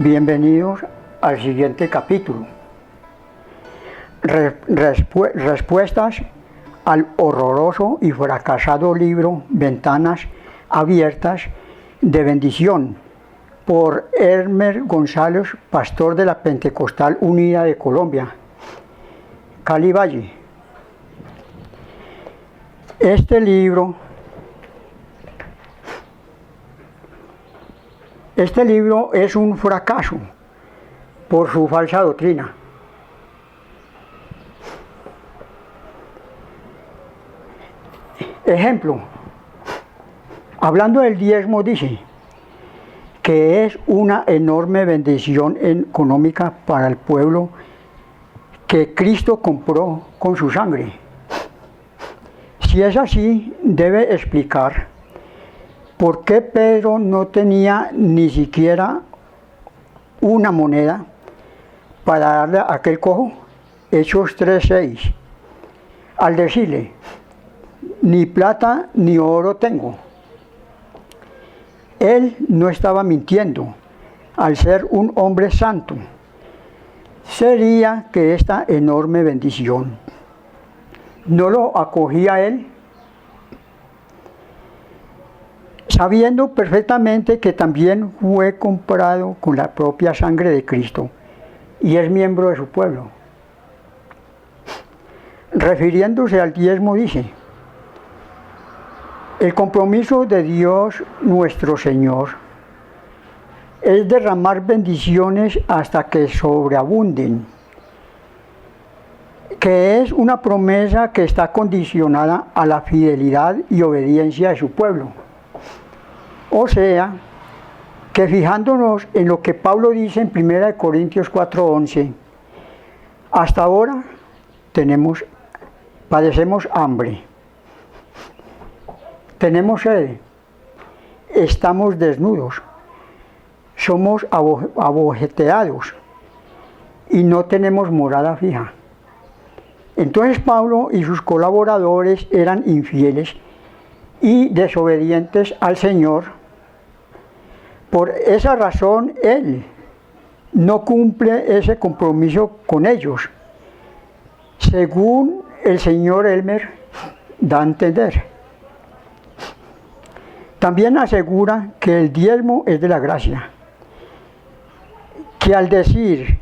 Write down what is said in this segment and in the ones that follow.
Bienvenidos al siguiente capítulo. Respuestas al horroroso y fracasado libro Ventanas Abiertas de Bendición, por Elmer González, pastor de la Pentecostal Unida de Colombia, Cali Valle. Este libro es un fracaso por su falsa doctrina. Ejemplo, hablando del diezmo, dice que es una enorme bendición económica para el pueblo que Cristo compró con su sangre. Si es así, debe explicar por qué Pedro no tenía ni siquiera una moneda para darle a aquel cojo, Hechos 3:6, al decirle: ni plata ni oro tengo. Él no estaba mintiendo al ser un hombre santo. Sería que esta enorme bendición no lo acogía él, sabiendo perfectamente que también fue comprado con la propia sangre de Cristo y es miembro de su pueblo. Refiriéndose al diezmo, dice: el compromiso de Dios nuestro Señor es derramar bendiciones hasta que sobreabunden, que es una promesa que está condicionada a la fidelidad y obediencia de su pueblo. O sea, que fijándonos en lo que Pablo dice en 1 Corintios 4:11, hasta ahora padecemos hambre, tenemos sed, estamos desnudos, somos abojeteados y no tenemos morada fija. Entonces Pablo y sus colaboradores eran infieles y desobedientes al Señor. Por esa razón él no cumple ese compromiso con ellos, según el señor Elmer da a entender. También asegura que el diezmo es de la gracia, que al decir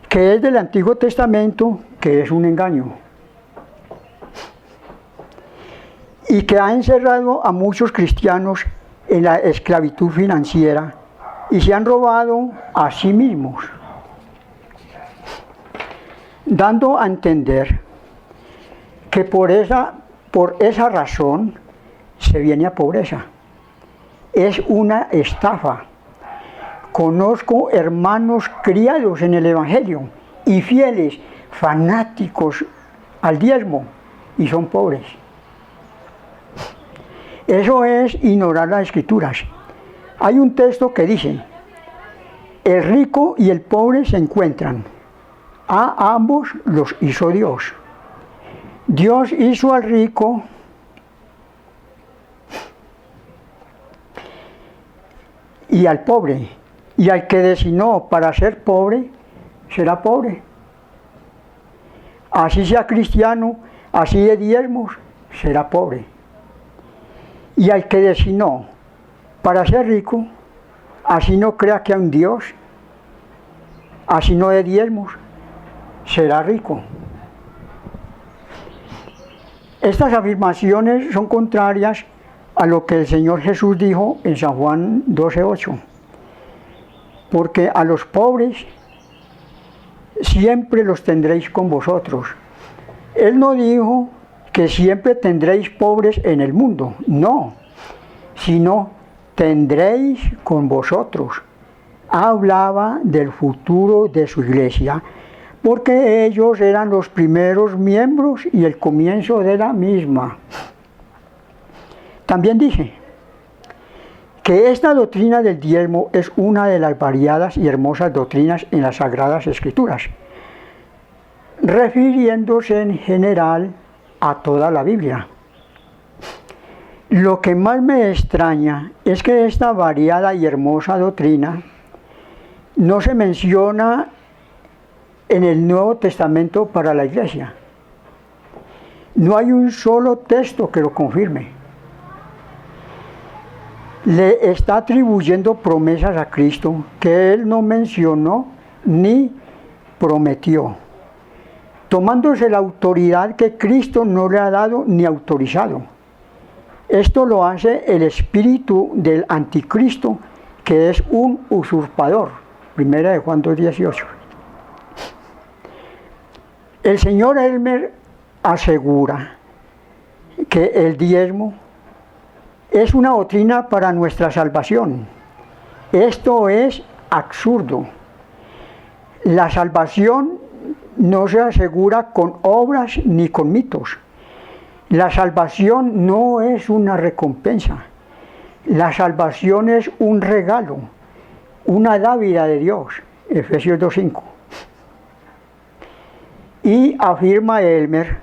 que es del Antiguo Testamento, que es un engaño, y que ha encerrado a muchos cristianos en la esclavitud financiera y se han robado a sí mismos, dando a entender que por esa razón se viene a pobreza. Es una estafa. Conozco hermanos criados en el Evangelio y fieles, fanáticos al diezmo, y son pobres. Eso es ignorar las Escrituras. Hay un texto que dice: el rico y el pobre se encuentran, a ambos los hizo Dios. Dios hizo al rico y al pobre, y al que designó para ser pobre, será pobre. Así sea cristiano, así de diezmos, será pobre. Y al que designó para ser rico, así no crea que hay un Dios, así no de diezmos, será rico. Estas afirmaciones son contrarias a lo que el Señor Jesús dijo en San Juan 12:8, porque a los pobres siempre los tendréis con vosotros. Él no dijo que siempre tendréis pobres en el mundo, no, sino tendréis con vosotros. Hablaba del futuro de su iglesia, porque ellos eran los primeros miembros y el comienzo de la misma. También dice que esta doctrina del diezmo es una de las variadas y hermosas doctrinas en las Sagradas Escrituras, refiriéndose en general a toda la Biblia. Lo que más me extraña es que esta variada y hermosa doctrina no se menciona en el Nuevo Testamento para la iglesia. No hay un solo texto que lo confirme. Le está atribuyendo promesas a Cristo que él no mencionó ni prometió, tomándose la autoridad que Cristo no le ha dado ni autorizado. Esto lo hace el espíritu del anticristo, que es un usurpador. Primera de Juan 2:18. El señor Elmer asegura que el diezmo es una doctrina para nuestra salvación. Esto es absurdo. La salvación no se asegura con obras ni con mitos. La salvación no es una recompensa. La salvación es un regalo, una dávida de Dios. Efesios 2:5. Y afirma Elmer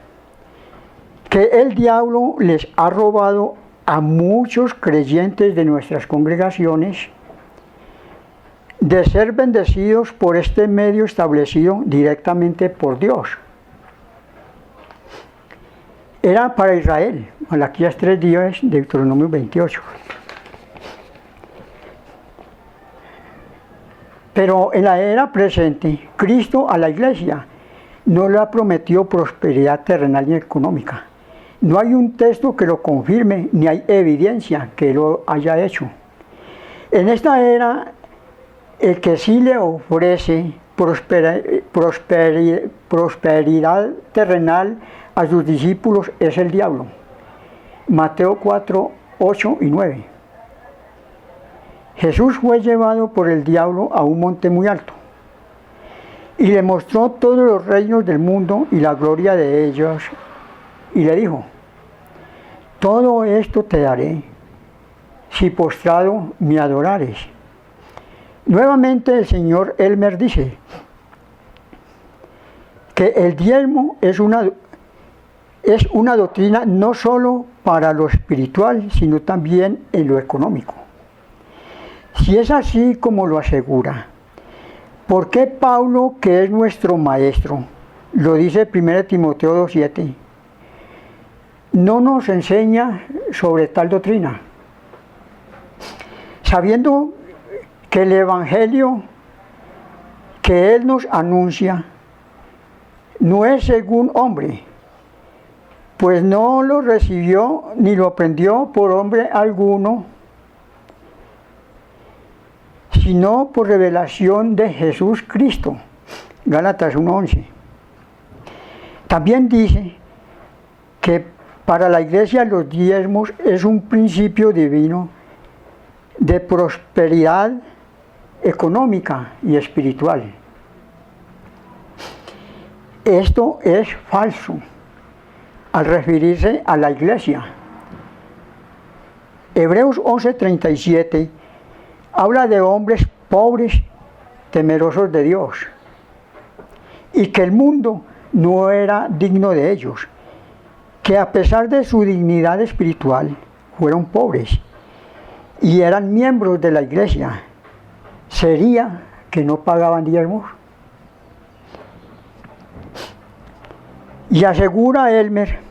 que el diablo les ha robado a muchos creyentes de nuestras congregaciones de ser bendecidos por este medio establecido directamente por Dios. Era para Israel, Malaquías 3:10, Deuteronomio 28. Pero en la era presente, Cristo a la iglesia no le ha prometido prosperidad terrenal ni económica. No hay un texto que lo confirme, ni hay evidencia que lo haya hecho. En esta era, el que sí le ofrece prosperidad terrenal a sus discípulos es el diablo. Mateo 4:8-9. Jesús fue llevado por el diablo a un monte muy alto y le mostró todos los reinos del mundo y la gloria de ellos, y le dijo: todo esto te daré si postrado me adorares. Nuevamente el señor Elmer dice que el diezmo es una doctrina no solo para lo espiritual, sino también en lo económico. Si es así como lo asegura, ¿por qué Pablo, que es nuestro maestro, lo dice 1 Timoteo 2:7, no nos enseña sobre tal doctrina? Sabiendo que el evangelio que él nos anuncia no es según hombre, pues no lo recibió ni lo aprendió por hombre alguno, sino por revelación de Jesús Cristo. Gálatas 1:11. También dice que para la iglesia los diezmos es un principio divino de prosperidad económica y espiritual. Esto es falso al referirse a la iglesia. Hebreos 11:37 habla de hombres pobres, temerosos de Dios, y que el mundo no era digno de ellos, que a pesar de su dignidad espiritual fueron pobres y eran miembros de la iglesia. ¿Sería que no pagaban diezmos? Y asegura Elmer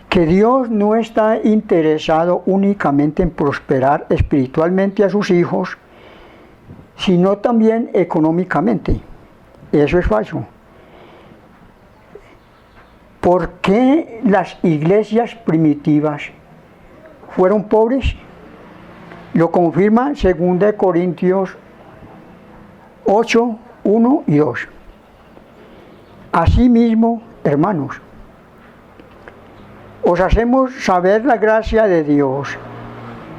que Dios no está interesado únicamente en prosperar espiritualmente a sus hijos, sino también económicamente. Eso es falso. ¿Por qué las iglesias primitivas fueron pobres? Lo confirma 2 Corintios 8:1-2. Asimismo, hermanos, os hacemos saber la gracia de Dios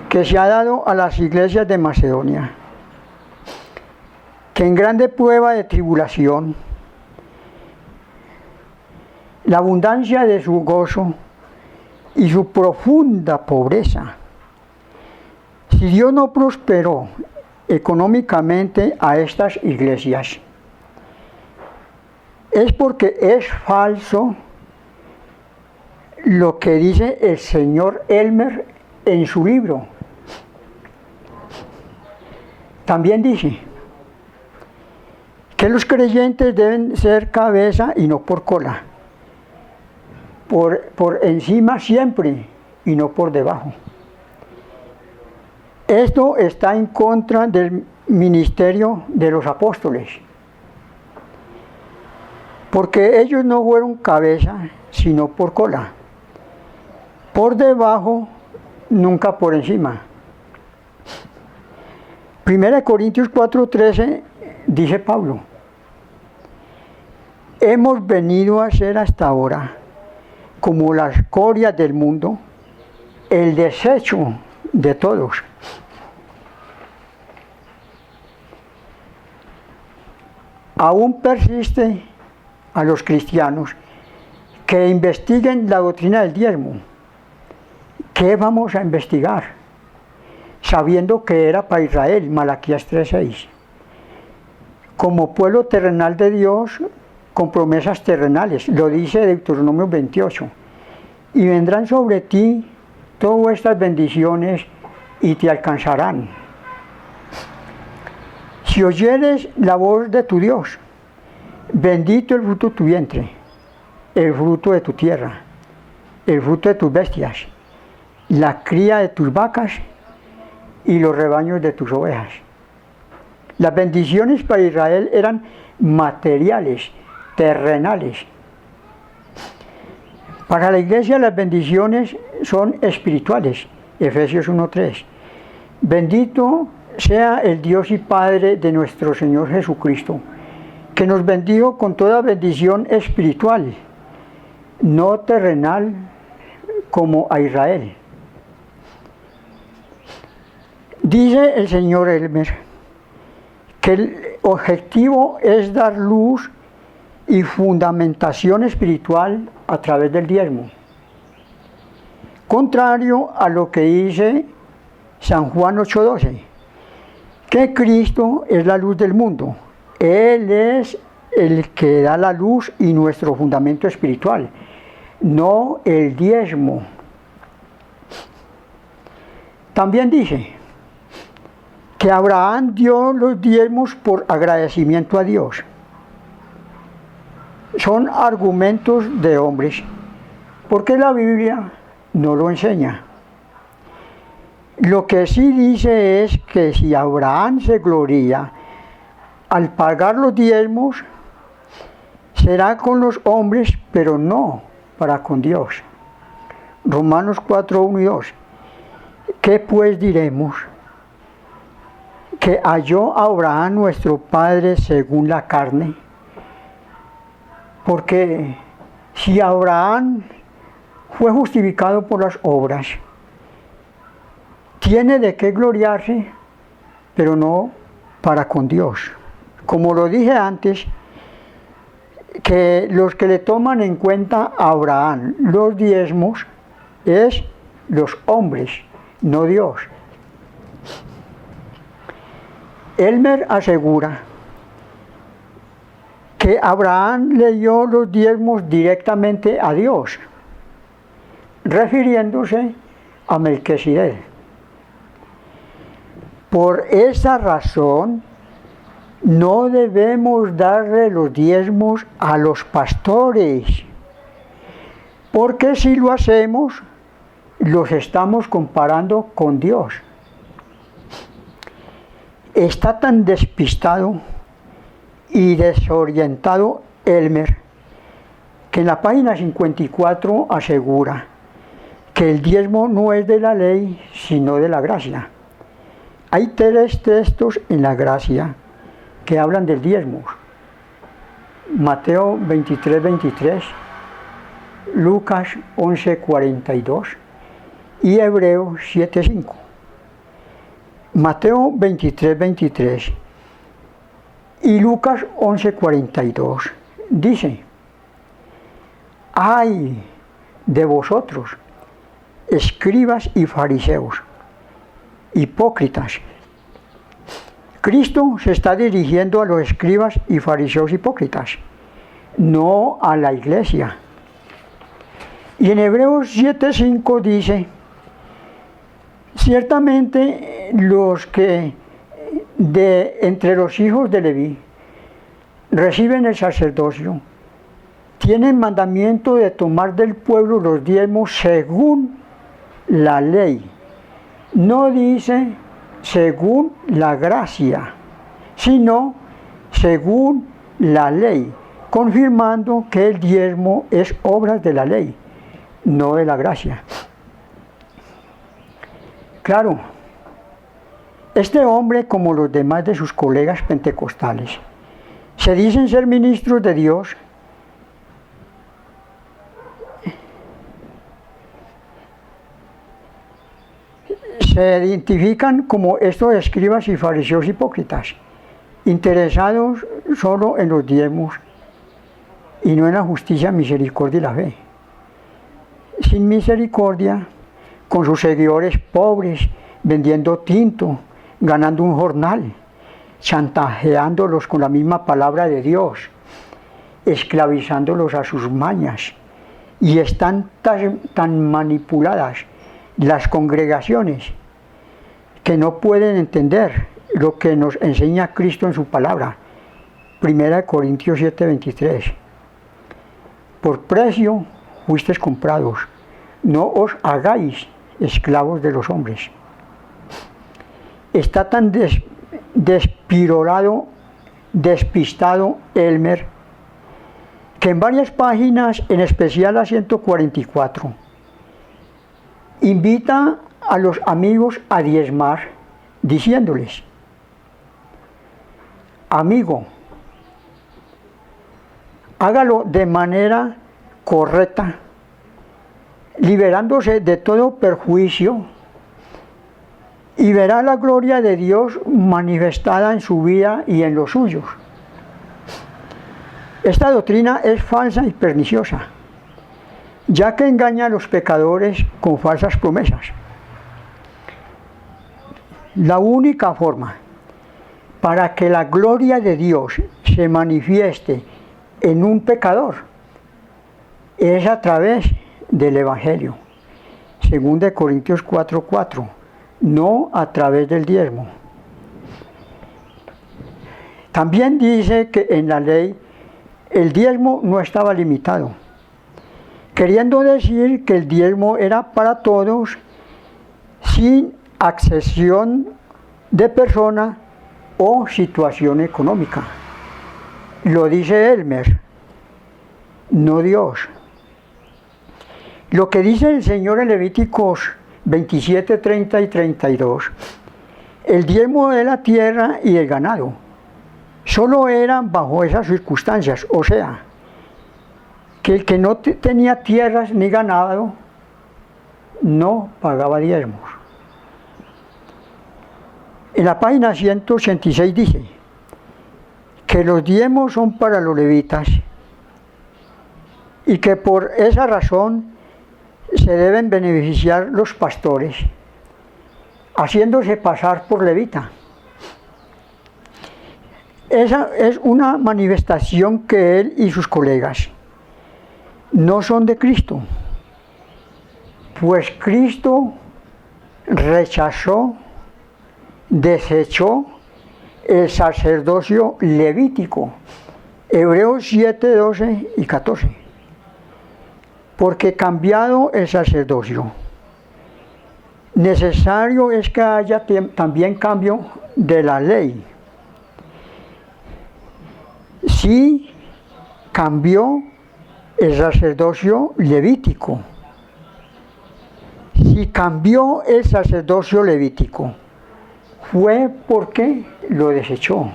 que se ha dado a las iglesias de Macedonia, que en grande prueba de tribulación, la abundancia de su gozo y su profunda pobreza, si Dios no prosperó económicamente a estas iglesias, es porque es falso lo que dice el señor Elmer en su libro. También dice que los creyentes deben ser cabeza y no por cola, por encima siempre y no por debajo. Esto está en contra del ministerio de los apóstoles, porque ellos no fueron cabeza, sino por cola, por debajo, nunca por encima. 1 Corintios 4:13 dice Pablo: hemos venido a ser hasta ahora como la escoria del mundo, el desecho de todos. Aún persiste a los cristianos que investiguen la doctrina del diezmo. ¿Qué vamos a investigar? Sabiendo que era para Israel, Malaquías 3:6. Como pueblo terrenal de Dios, con promesas terrenales, lo dice Deuteronomio 28. Y vendrán sobre ti todas estas bendiciones y te alcanzarán. Si oyeres la voz de tu Dios, bendito el fruto de tu vientre, el fruto de tu tierra, el fruto de tus bestias, la cría de tus vacas y los rebaños de tus ovejas. Las bendiciones para Israel eran materiales, terrenales. Para la iglesia las bendiciones son espirituales. Efesios 1:3. Bendito sea el Dios y Padre de nuestro Señor Jesucristo, que nos bendijo con toda bendición espiritual, no terrenal como a Israel. Dice el señor Elmer que el objetivo es dar luz y fundamentación espiritual a través del diezmo, contrario a lo que dice San Juan 8:12, que Cristo es la luz del mundo. Él es el que da la luz y nuestro fundamento espiritual, no el diezmo. También dice que Abraham dio los diezmos por agradecimiento a Dios. Son argumentos de hombres, porque la Biblia no lo enseña. Lo que sí dice es que si Abraham se gloria al pagar los diezmos, será con los hombres, pero no para con Dios. Romanos 4:1 y 2. ¿Qué pues diremos? ¿Que halló a Abraham nuestro padre según la carne? Porque si Abraham fue justificado por las obras, tiene de qué gloriarse, pero no para con Dios. Como lo dije antes, que los que le toman en cuenta a Abraham los diezmos es los hombres, no Dios. Elmer asegura que Abraham le dio los diezmos directamente a Dios, refiriéndose a Melquisedec. Por esa razón, no debemos darle los diezmos a los pastores, porque si lo hacemos, los estamos comparando con Dios. Está tan despistado y desorientado Elmer, que en la página 54 asegura que el diezmo no es de la ley, sino de la gracia. Hay 3 textos en la gracia que hablan del diezmo: Mateo 23:23, Lucas 11:42 y Hebreos 7:5. Mateo 23:23 y Lucas 11:42 dice: ¡ay de vosotros, escribas y fariseos, hipócritas! Cristo se está dirigiendo a los escribas y fariseos hipócritas, no a la iglesia. Y en Hebreos 7:5 dice: ciertamente los que entre los hijos de Leví reciben el sacerdocio, tienen mandamiento de tomar del pueblo los diezmos según la ley. No dice según la gracia, sino según la ley, confirmando que el diezmo es obra de la ley, no de la gracia. Claro, este hombre, como los demás de sus colegas pentecostales, se dicen ser ministros de Dios, se identifican como estos escribas y fariseos hipócritas, interesados solo en los diezmos y no en la justicia, misericordia y la fe. Sin misericordia, con sus seguidores pobres, vendiendo tinto, ganando un jornal, chantajeándolos con la misma palabra de Dios, esclavizándolos a sus mañas. Y están tan manipuladas las congregaciones que no pueden entender lo que nos enseña Cristo en su palabra. 1 Corintios 7:23. Por precio fuisteis comprados, no os hagáis esclavos de los hombres. Está tan despistado Elmer, que en varias páginas, en especial la 144, invita a los amigos a diezmar, diciéndoles: amigo, hágalo de manera correcta, liberándose de todo perjuicio, y verá la gloria de Dios manifestada en su vida y en los suyos. Esta doctrina es falsa y perniciosa, ya que engaña a los pecadores con falsas promesas. La única forma para que la gloria de Dios se manifieste en un pecador es a través del Evangelio, 2 Corintios 4:4, no a través del diezmo. También dice que en la ley el diezmo no estaba limitado, queriendo decir que el diezmo era para todos, sin accesión de persona o situación económica. Lo dice Elmer, no Dios. Lo que dice el Señor en Levíticos 27, 30 y 32, el diezmo de la tierra y el ganado, solo eran bajo esas circunstancias, o sea, que el que no tenía tierras ni ganado no pagaba diezmos. En la página 186 dice que los diezmos son para los levitas y que por esa razón se deben beneficiar los pastores, haciéndose pasar por levita. Esa es una manifestación que él y sus colegas no son de Cristo, pues Cristo rechazó, desechó el sacerdocio levítico, Hebreos 7, 12 y 14, porque cambiado el sacerdocio, necesario es que haya también cambio de la ley. Sí cambió el sacerdocio levítico. Si cambió el sacerdocio levítico, fue porque lo desechó.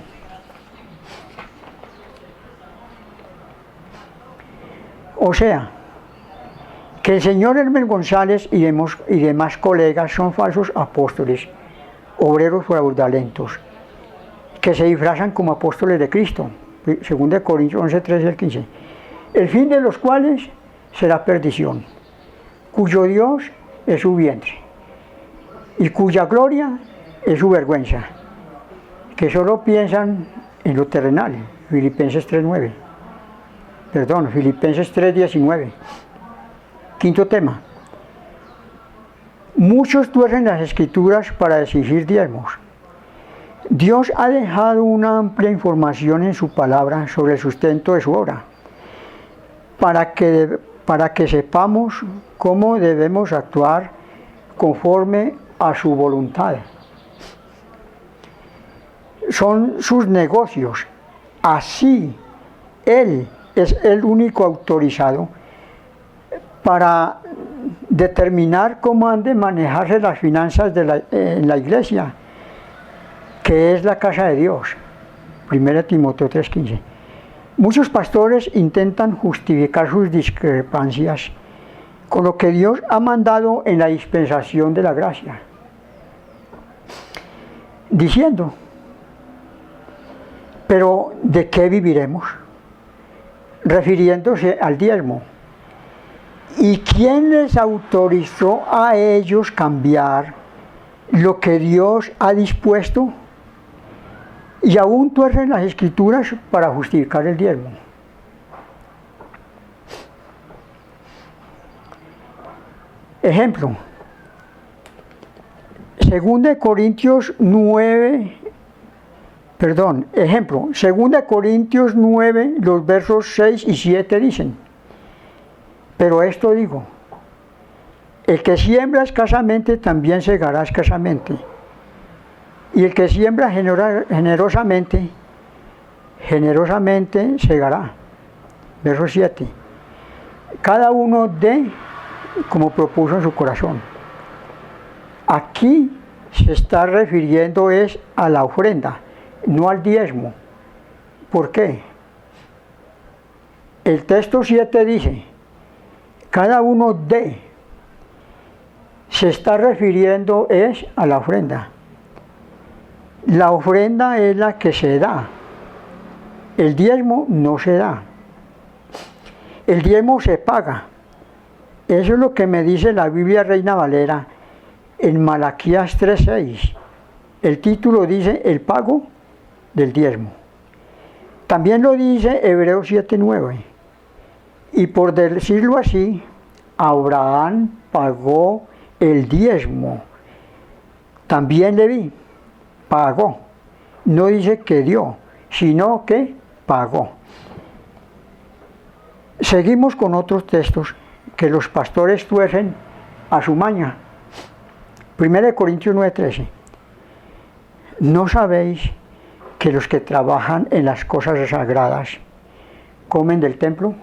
O sea, que el señor Elmer González y demás colegas son falsos apóstoles, obreros fraudulentos, que se disfrazan como apóstoles de Cristo, 2 Corintios 11, 13 y 15, el fin de los cuales será perdición, cuyo Dios es su vientre, y cuya gloria es su vergüenza, que solo piensan en lo terrenal, Filipenses 3:19. Quinto tema. Muchos tuercen las escrituras para exigir diezmos. Dios ha dejado una amplia información en su palabra sobre el sustento de su obra, para que sepamos cómo debemos actuar conforme a su voluntad. Son sus negocios. Así, Él es el único autorizado para determinar cómo han de manejarse las finanzas en la iglesia, que es la casa de Dios. 1 Timoteo 3:15. Muchos pastores intentan justificar sus discrepancias con lo que Dios ha mandado en la dispensación de la gracia, diciendo: ¿pero de qué viviremos? Refiriéndose al diezmo. ¿Y quién les autorizó a ellos cambiar lo que Dios ha dispuesto? Y aún tuercen las escrituras para justificar el diezmo. Ejemplo, 2 Corintios 9, los versos 6 y 7 dicen: pero esto digo, el que siembra escasamente también segará escasamente, y el que siembra generosamente, generosamente segará. Verso 7. Cada uno dé como propuso en su corazón. Aquí se está refiriendo es a la ofrenda, no al diezmo. ¿Por qué? El texto 7 dice: cada uno dé. Se está refiriendo es a la ofrenda. La ofrenda es la que se da. El diezmo no se da. El diezmo se paga. Eso es lo que me dice la Biblia Reina Valera en Malaquías 3:6. El título dice el pago del diezmo. También lo dice Hebreos 7:9. Y por decirlo así, Abraham pagó el diezmo. También Leví pagó. No dice que dio, sino que pagó. Seguimos con otros textos que los pastores tuercen a su maña. 1 Corintios 9:13. ¿No sabéis que los que trabajan en las cosas sagradas comen del templo?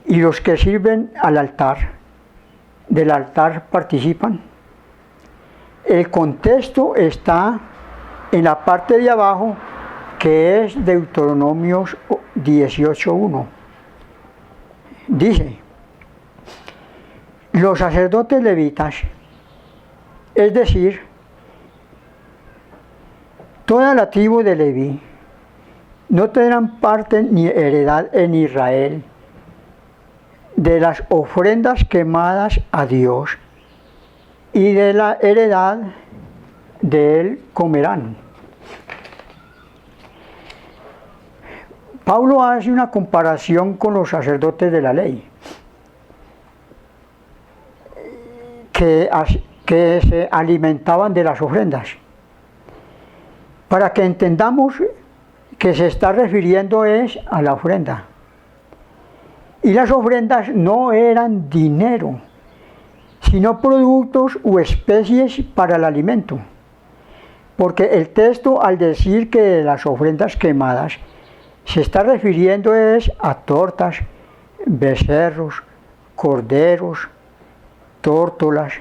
¿Y los que sirven al altar, del altar participan? El contexto está en la parte de abajo, que es Deuteronomio 18:1. Dice: los sacerdotes levitas, es decir, toda la tribu de Leví, no tendrán parte ni heredad en Israel de las ofrendas quemadas a Dios, y de la heredad de él comerán. Pablo hace una comparación con los sacerdotes de la ley, que se alimentaban de las ofrendas, para que entendamos que se está refiriendo es a la ofrenda. Y las ofrendas no eran dinero, sino productos u especies para el alimento. Porque el texto, al decir que las ofrendas quemadas, se está refiriendo es a tortas, becerros, corderos, tórtolas,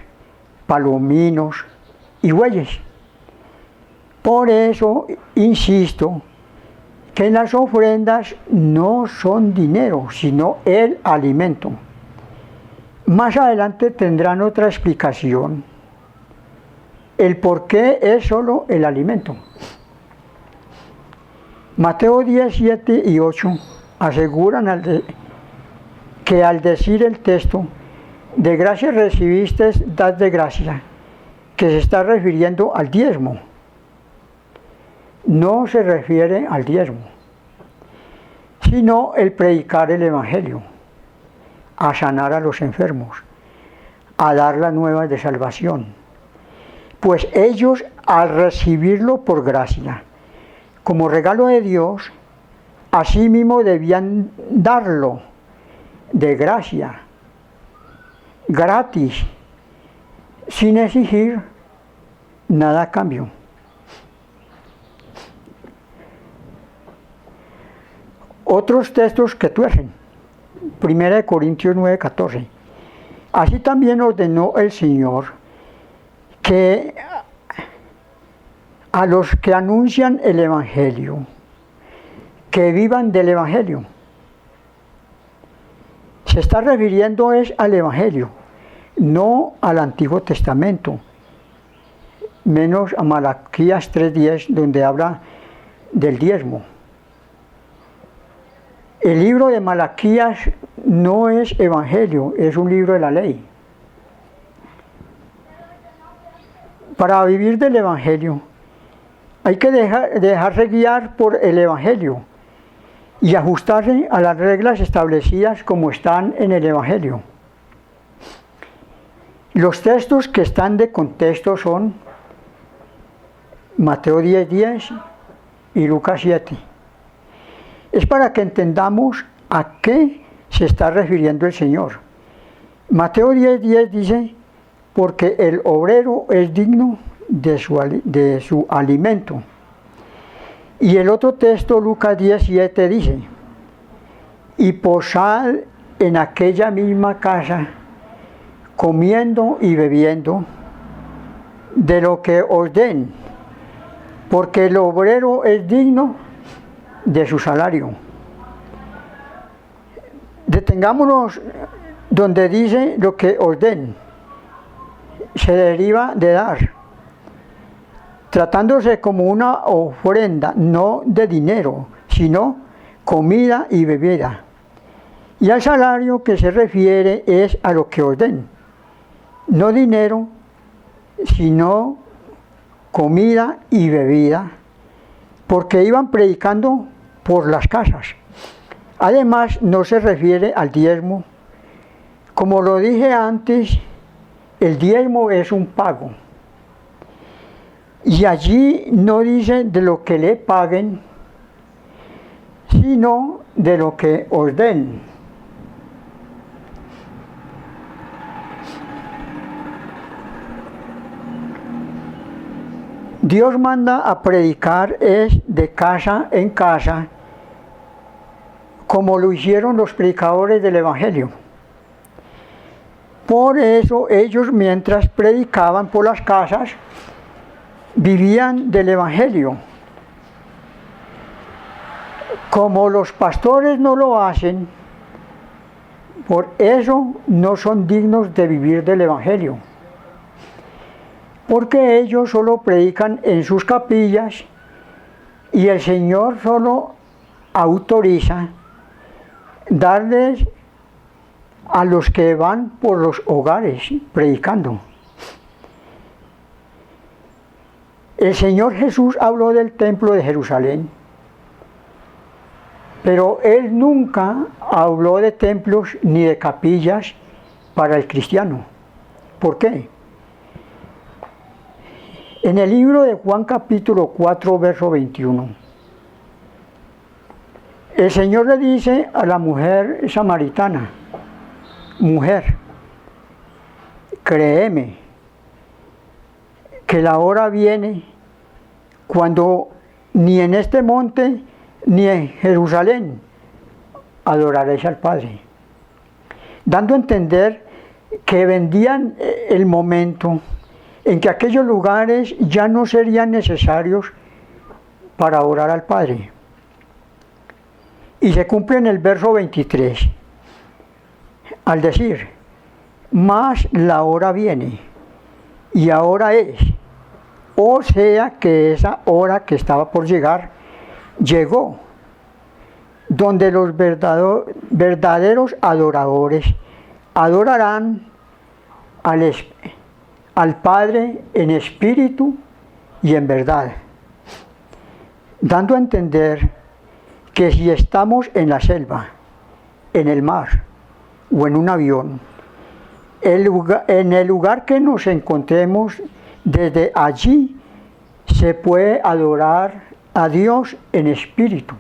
palominos y bueyes. Por eso insisto que las ofrendas no son dinero, sino el alimento. Más adelante tendrán otra explicación, el por qué es solo el alimento. Mateo 10, 7 y 8 aseguran que al decir el texto, de gracia recibiste, dad de gracia, que se está refiriendo al diezmo. No se refiere al diezmo, sino el predicar el evangelio, a sanar a los enfermos, a dar las nuevas de salvación. Pues ellos al recibirlo por gracia, como regalo de Dios, asimismo debían darlo de gracia, gratis, sin exigir nada a cambio. Otros textos que tuercen. 1 Corintios 9:14. Así también ordenó el Señor que a los que anuncian el Evangelio, que vivan del Evangelio. Se está refiriendo es al Evangelio, no al Antiguo Testamento, menos a Malaquías 3:10, donde habla del diezmo. El libro de Malaquías no es evangelio, es un libro de la ley. Para vivir del evangelio hay que dejarse guiar por el evangelio y ajustarse a las reglas establecidas como están en el evangelio. Los textos que están de contexto son Mateo 10:10 y Lucas 7. Es para que entendamos a qué se está refiriendo el Señor. Mateo 10:10 dice, porque el obrero es digno de su alimento. Y el otro texto, Lucas 10:7, dice, y posad en aquella misma casa, comiendo y bebiendo de lo que os den, porque el obrero es digno de su salario. Detengámonos donde dice lo que os den. Se deriva de dar, tratándose como una ofrenda, no de dinero, sino comida y bebida. Y al salario que se refiere es a lo que os den, no dinero, sino comida y bebida, porque iban predicando por las casas. Además, no se refiere al diezmo. Como lo dije antes, el diezmo es un pago. Y allí no dice de lo que le paguen, sino de lo que os den. Dios manda a predicar es de casa en casa, como lo hicieron los predicadores del Evangelio. Por eso ellos, mientras predicaban por las casas, vivían del Evangelio. Como los pastores no lo hacen, por eso no son dignos de vivir del Evangelio. Porque ellos solo predican en sus capillas y el Señor solo autoriza darles a los que van por los hogares predicando. El Señor Jesús habló del templo de Jerusalén, pero Él nunca habló de templos ni de capillas para el cristiano. ¿Por qué? En el libro de Juan capítulo 4, verso 21, el Señor le dice a la mujer samaritana, mujer, créeme que la hora viene cuando ni en este monte ni en Jerusalén adoraréis al Padre. Dando a entender que vendían el momento en que aquellos lugares ya no serían necesarios para orar al Padre. Y se cumple en el verso 23, al decir, mas la hora viene, y ahora es, o sea que esa hora que estaba por llegar, llegó, donde los verdaderos adoradores adorarán al Padre en espíritu y en verdad, dando a entender que si estamos en la selva, en el mar o en un avión, en el lugar que nos encontremos, desde allí se puede adorar a Dios en espíritu.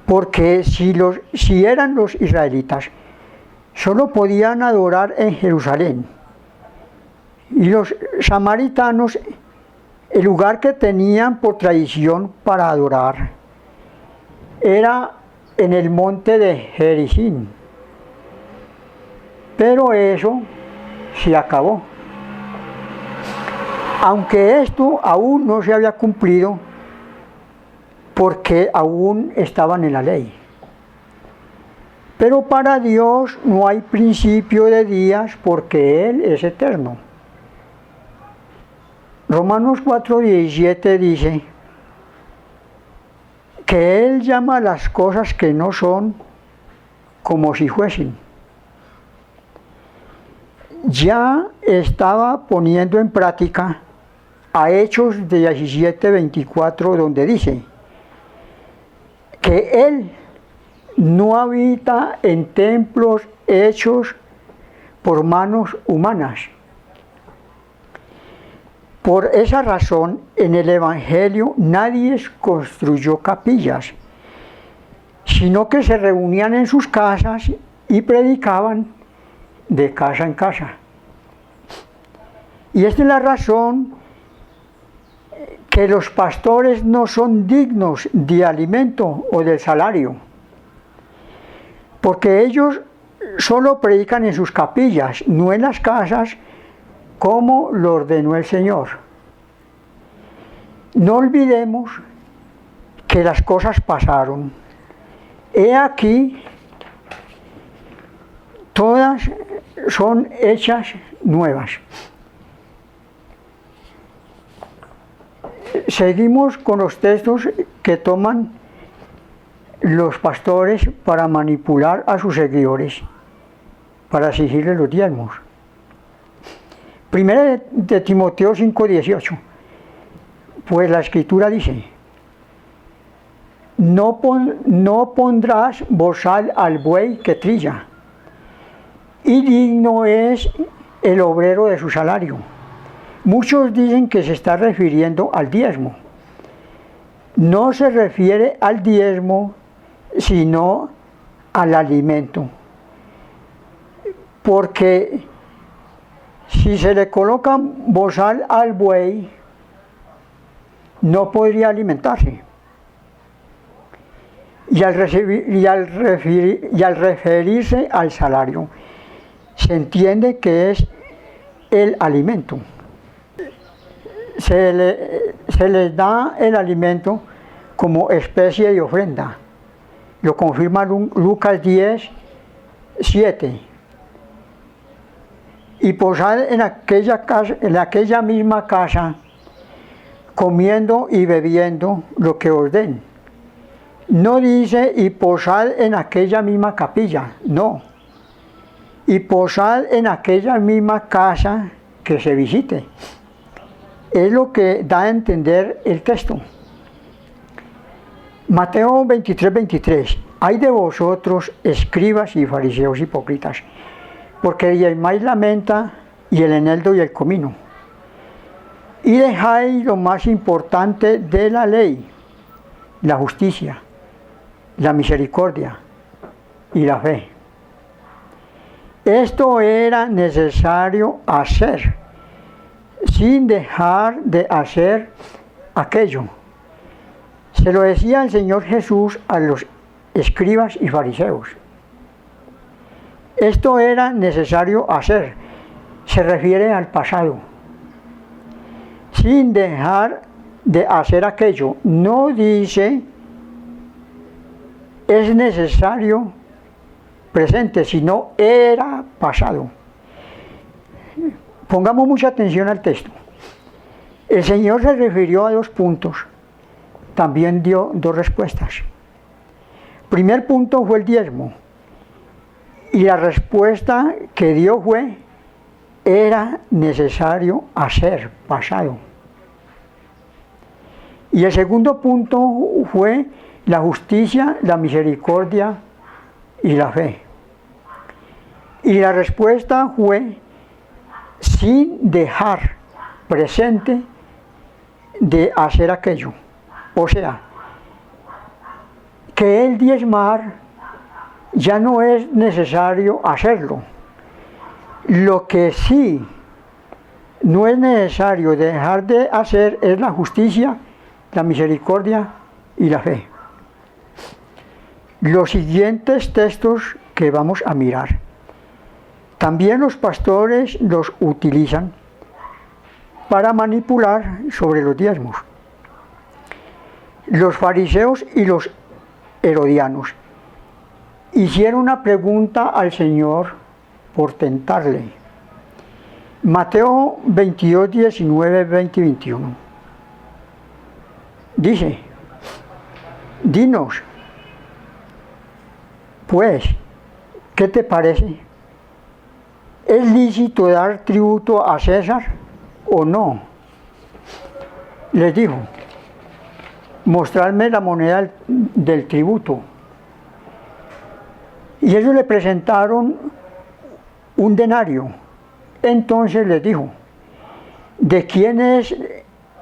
Porque si eran los israelitas, solo podían adorar en Jerusalén. Y los samaritanos, el lugar que tenían por tradición para adorar era en el monte de Gerizim. Pero eso se acabó. Aunque esto aún no se había cumplido, porque aún estaban en la ley. Pero para Dios no hay principio de días, porque Él es eterno. Romanos 4:17 dice que Él llama las cosas que no son como si fuesen. Ya estaba poniendo en práctica a Hechos 17:24, donde dice que Él no habita en templos hechos por manos humanas. Por esa razón, en el Evangelio nadie construyó capillas, sino que se reunían en sus casas y predicaban de casa en casa. Y esta es la razón que los pastores no son dignos de alimento o del salario, porque ellos solo predican en sus capillas, no en las casas, como lo ordenó el Señor. No olvidemos que las cosas pasaron. He aquí, todas son hechas nuevas. Seguimos con los textos que toman los pastores para manipular a sus seguidores, para exigirles los diezmos. Primera de Timoteo 5:18, pues la Escritura dice: no pondrás bozal al buey que trilla, y digno es el obrero de su salario. Muchos dicen que se está refiriendo al diezmo. No se refiere al diezmo, sino al alimento. Porque si se le coloca bozal al buey, no podría alimentarse. Y al referirse al salario, se entiende que es el alimento. Se les da el alimento como especie de ofrenda. Lo confirma Lucas 10:7. Y posad en aquella misma casa, comiendo y bebiendo lo que os den. No dice y posad en aquella misma capilla, no. Y posad en aquella misma casa que se visite. Es lo que da a entender el texto. Mateo 23:23. Ay de vosotros, escribas y fariseos hipócritas, porque diezmáis la menta y el eneldo y el comino, y dejáis lo más importante de la ley, la justicia, la misericordia y la fe. Esto era necesario hacer, sin dejar de hacer aquello. Se lo decía el Señor Jesús a los escribas y fariseos. Esto era necesario hacer, se refiere al pasado. Sin dejar de hacer aquello, no dice es necesario presente, sino era pasado. Pongamos mucha atención al texto. El Señor se refirió a 2 puntos, también dio 2 respuestas. Primer punto fue el diezmo, y la respuesta que dio fue: era necesario hacer, pasado. Y el segundo punto fue la justicia, la misericordia y la fe. Y la respuesta fue: sin dejar presente de hacer aquello. O sea, que el diezmar ya no es necesario hacerlo. Lo que sí no es necesario dejar de hacer es la justicia, la misericordia y la fe. Los siguientes textos que vamos a mirar, también los pastores los utilizan para manipular sobre los diezmos. Los fariseos y los herodianos hicieron una pregunta al Señor por tentarle. Mateo 22, 19, 20 y 21. Dice, dinos, pues, ¿qué te parece? ¿Es lícito dar tributo a César o no? Les dijo, mostrarme la moneda del tributo. Y ellos le presentaron un denario. Entonces les dijo, ¿de quién es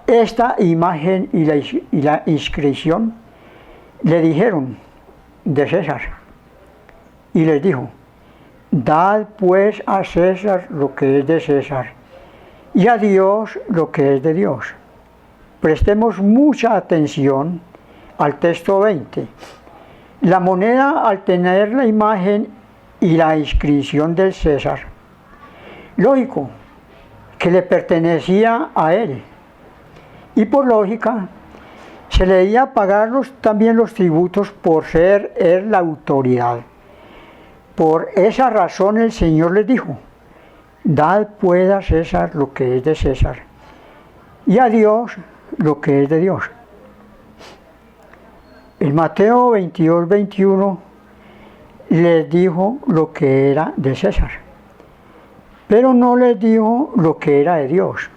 esta imagen y la inscripción? Le dijeron, de César. Y les dijo, dad pues a César lo que es de César, y a Dios lo que es de Dios. Prestemos mucha atención al texto 20. La moneda, al tener la imagen y la inscripción del César, lógico, que le pertenecía a él. Y por lógica, se le debía pagar también los tributos por ser él la autoridad. Por esa razón el Señor les dijo, dad pues a César lo que es de César, y a Dios lo que es de Dios. En Mateo 22, 21 les dijo lo que era de César, pero no les dijo lo que era de Dios.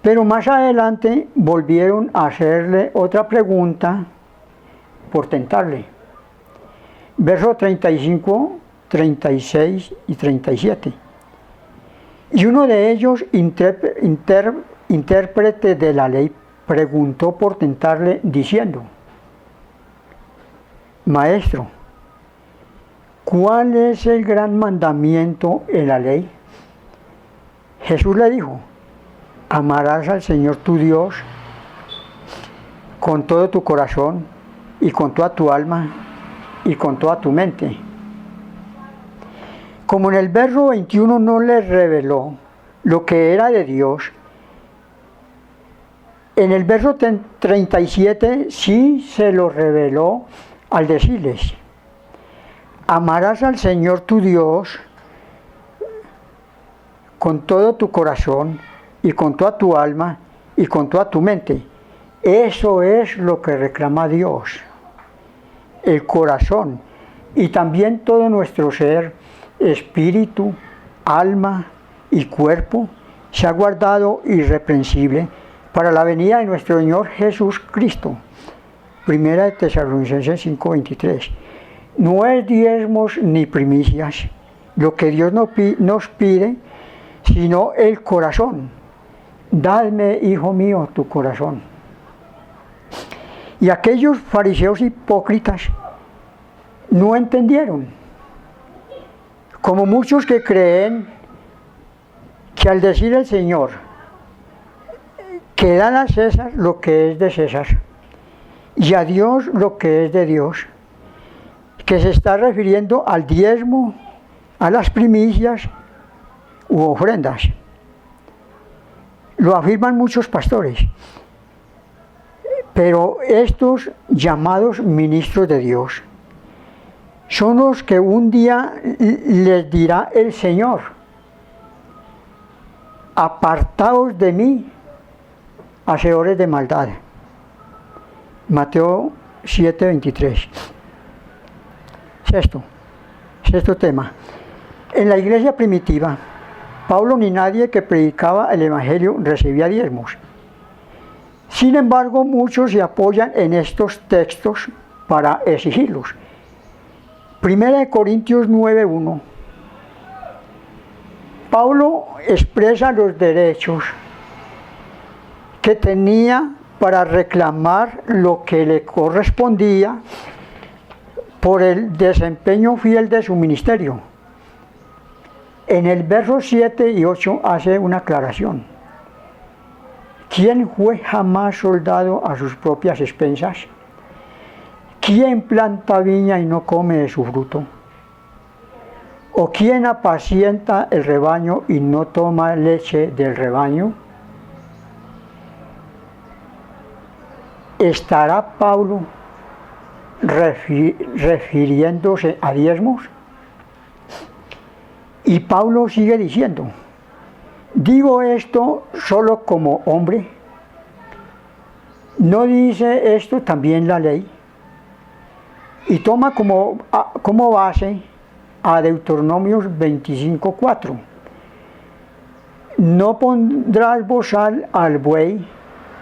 Pero más adelante volvieron a hacerle otra pregunta por tentarle. Versos 35, 36 y 37. Y uno de ellos, intérprete de la ley, preguntó por tentarle diciendo, Maestro, ¿cuál es el gran mandamiento en la ley? Jesús le dijo, amarás al Señor tu Dios con todo tu corazón y con toda tu alma y con toda tu mente. Como en el verso 21 no le reveló lo que era de Dios, en el verso 37 sí se lo reveló al decirles, amarás al Señor tu Dios con todo tu corazón y con toda tu alma y con toda tu mente. Eso es lo que reclama Dios. El corazón y también todo nuestro ser, espíritu, alma y cuerpo, se ha guardado irreprensible para la venida de nuestro Señor Jesús Cristo. Primera de Tesalonicenses 5:23. No es diezmos ni primicias lo que Dios nos pide, sino el corazón. Dadme, hijo mío, tu corazón. Y aquellos fariseos hipócritas no entendieron, como muchos que creen que al decir el Señor que dan a César lo que es de César y a Dios lo que es de Dios, que se está refiriendo al diezmo, a las primicias u ofrendas. Lo afirman muchos pastores. Pero estos llamados ministros de Dios son los que un día les dirá el Señor, apartaos de mí, hacedores de maldad. Mateo 7:23. Sexto tema. En la iglesia primitiva, Pablo ni nadie que predicaba el Evangelio recibía diezmos. Sin embargo, muchos se apoyan en estos textos para exigirlos. Primera de Corintios 9:1. Pablo expresa los derechos que tenía para reclamar lo que le correspondía por el desempeño fiel de su ministerio. En el verso 7 y 8 hace una aclaración. ¿Quién fue jamás soldado a sus propias expensas? ¿Quién planta viña y no come de su fruto? ¿O quién apacienta el rebaño y no toma leche del rebaño? ¿Estará Pablo refiriéndose a diezmos? Y Pablo sigue diciendo, digo esto solo como hombre. ¿No dice esto también la ley? Y toma como base a Deuteronomios 25:4. No pondrás bozal al buey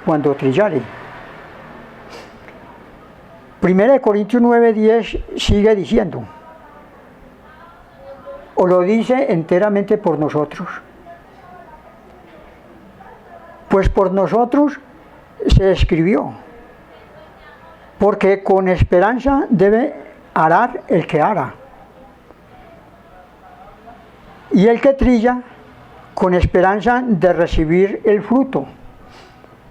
cuando trillare. 1 Corintios 9:10 sigue diciendo, o lo dice enteramente por nosotros. Pues por nosotros se escribió, porque con esperanza debe arar el que ara, y el que trilla con esperanza de recibir el fruto.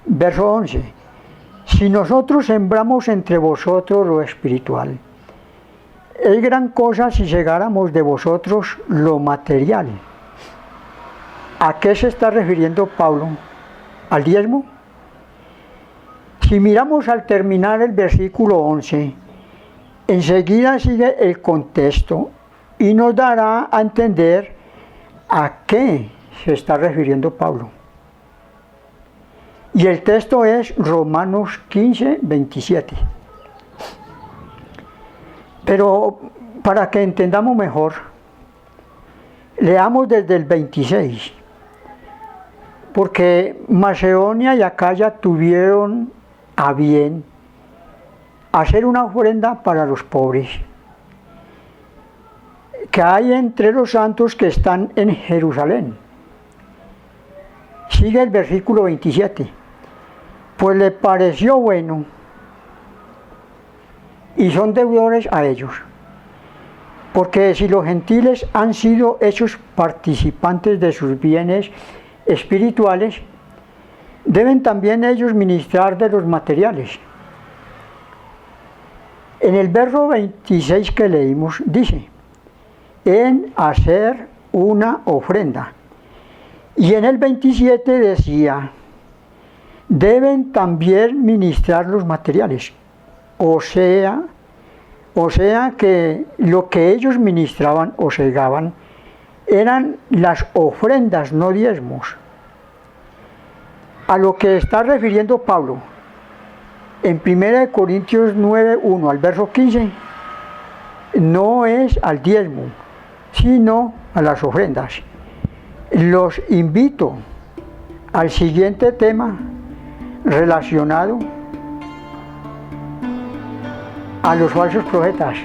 Verso 11. Si nosotros sembramos entre vosotros lo espiritual, es gran cosa si segáramos de vosotros lo material. ¿A qué se está refiriendo Pablo? ¿Al diezmo? Si miramos al terminar el versículo 11, enseguida sigue el contexto y nos dará a entender a qué se está refiriendo Pablo. Y el texto es Romanos 15:27. Pero para que entendamos mejor, leamos desde el 26. Porque Macedonia y Acaya tuvieron a bien hacer una ofrenda para los pobres, que hay entre los santos que están en Jerusalén. Sigue el versículo 27. Pues le pareció bueno y son deudores a ellos, porque si los gentiles han sido hechos participantes de sus bienes espirituales, deben también ellos ministrar de los materiales. En el verso 26 que leímos dice, en hacer una ofrenda. Y en el 27 decía, deben también ministrar los materiales. O sea que lo que ellos ministraban o segaban eran las ofrendas, no diezmos. A lo que está refiriendo Pablo en 1 Corintios 9:1 al verso 15, no es al diezmo, sino a las ofrendas. Los invito al siguiente tema relacionado a los falsos profetas.